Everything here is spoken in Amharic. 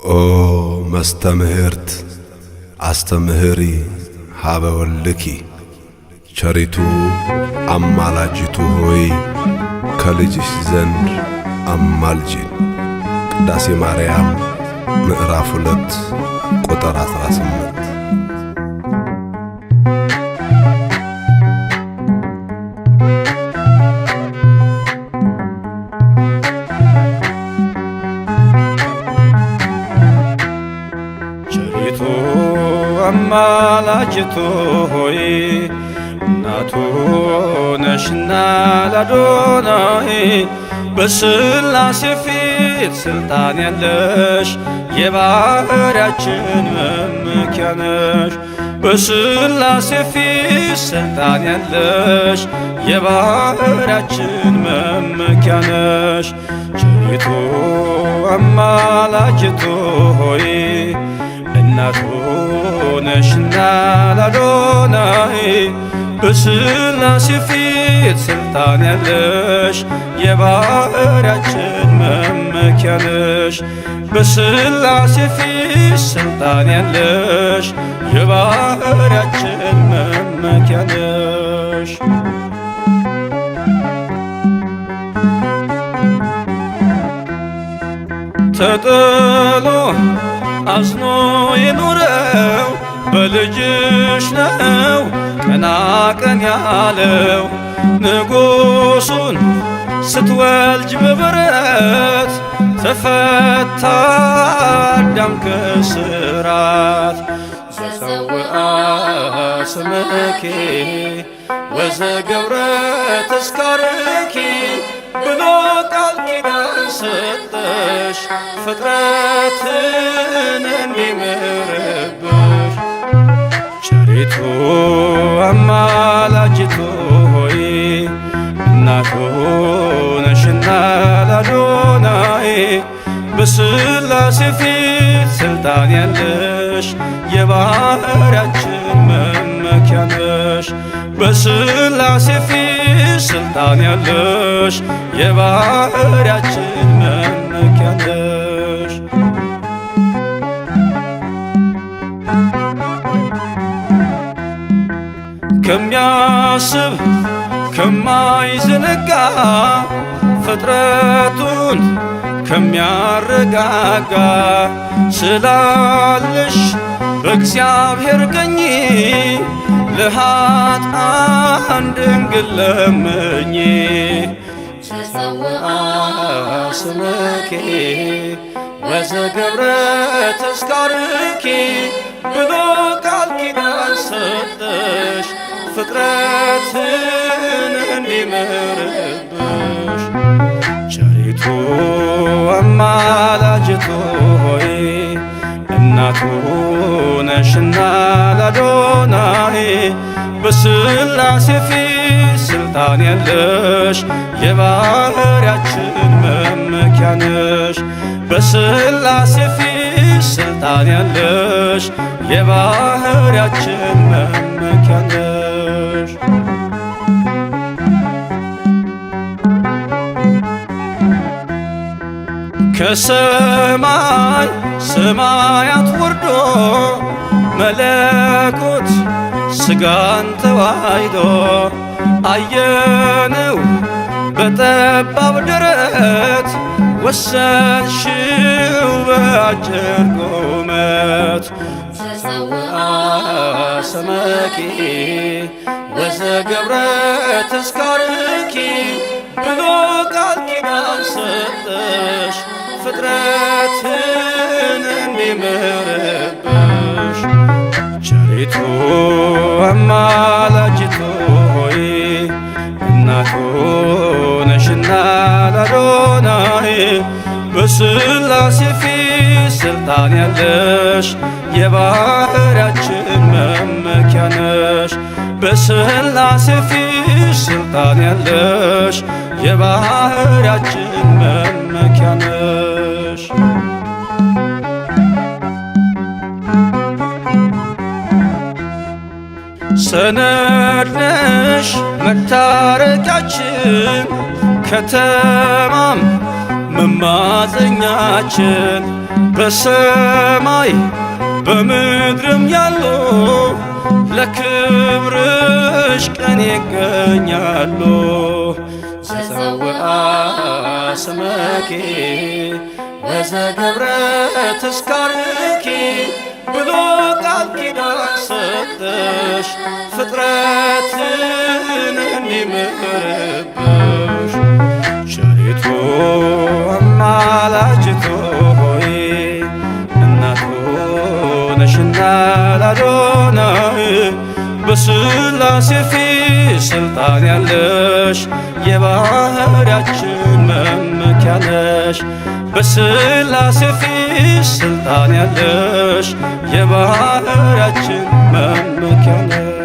ኦ መስተምህርት አስተምህሪ ሀበ ወልድኪ ቸሪቱ አማላጅቱ ሆይ ከልጅሽ ዘንድ አማልጂን። ቅዳሴ ማርያም ምዕራፍ 2 ቁጥር 18። ቸሪቱ አማላጅቱ ሆይ እናቱ ነሽና ለአዶናይ በሥላሴ ፊት ስልጣን ያለሽ የባሕርያችን መመኪያ ነሽ። በሥላሴ ፊት ስልጣን ያለሽ የባሕርያችን መመኪያ ነሽ። ቸሪቱ አማላጅቱ ሆይ እናቱ ነሽና ለአዶናይ በሥላሴ ፊት ስልጣን ያለሽ የባሕርያችን መመኪያ ነሽ። በሥላሴ ፊት ስልጣን ያለሽ የባሕርያችን መመኪያ ነሽ። ተጥሎ አዝኖ የኖረው በልጅሽ ነው ቀና ቀን ያለው። ንጉሡን ስትወልጅ በበረት ተፈታ አዳም ከስራት። ዘፀውአ ስምኪ ወዘገብረ ተስካርኪ ብሎ ቃል ኪዳን ሰጠሽ ፍጥረትን እንዲምርብሽ። ቸሪቱ አማላጅቱ ሆይ እናቱ ነሽና ለአዶናይ በሥላሴ ፊት ስልጣን ያለሽ የባሕርያችን መመኪያ ነሽ። በሥላሴ ፊት ስልጣን ያለሽ የባሕርያችን መመኪያ ነሽ። ከሚያስብ ከማይዘነጋ ፍጥረቱን ከሚያረጋጋ ስላለሽ በእግዚአብሔር ቀኝ ለኃጥአን ድንግል ለምኚ። ዘፀውአ ስምኪ ወዘገብረ ተስካርኪ ብሎ ቃል ኪዳን ሰጠሽ ፍጥረትን እንዲምርብሽ። ቸሪቱ አማላጅቱ ሆይ እናቱ ነሽና ለአዶናይ በሥላሴ ፊት ስልጣን ያለሽ የባሕርያችን መመኪያ ነሽ። በሥላሴ ፊት ስልጣን ያለሽ የባሕርያችን መመኪያ ነሽ። ከሰማይ ሰማያት ወርዶ መለኮት ሥጋን ተዋሕዶ አየነው በጠባብ ደረት ወሰንሽው በአጭር ቁመት። ዘፀውአ ስምኪ ወዘገብረ ተስካርኪ ብሎ ቃል ኪዳን ሰጠሽ ፍጥረትን እንዲምርብሽ። ቸሪቱ አማላጅቱ ሆይ እናቱ ነሽና ለአዶናይ በሥላሴ ፊት ስልጣን ያለሽ የባሕርያችን መመኪያ ነሽ። በሥላሴ ፊት ስልጣን ያለሽ የባሕርያችን መመኪያ ነሽ። ሰነድ ነሽ መታረቂያችን ከተማም መማፀኛችን በሰማይ በምድርም ያሉ ለክብርሽ ቀን ይገኛሉ። ዘፀውአ ስመኪ ወዘገብረ ተስካርኪ ብሎ ቃል ኪዳን ሰጠሽ ፍጥረትን እንዲምርብሽ። ቸሪቱ አማላጅቱ ሆይ እናቱ ነሽና ለአዶናይ በሥላሴ ፊት ስልጣን ያለሽ የባህርያችን መመኪያ ነሽ። በሥላሴ ፊት ስልጣን ያለሽ የባህርያችን መመኪያ ነሽ።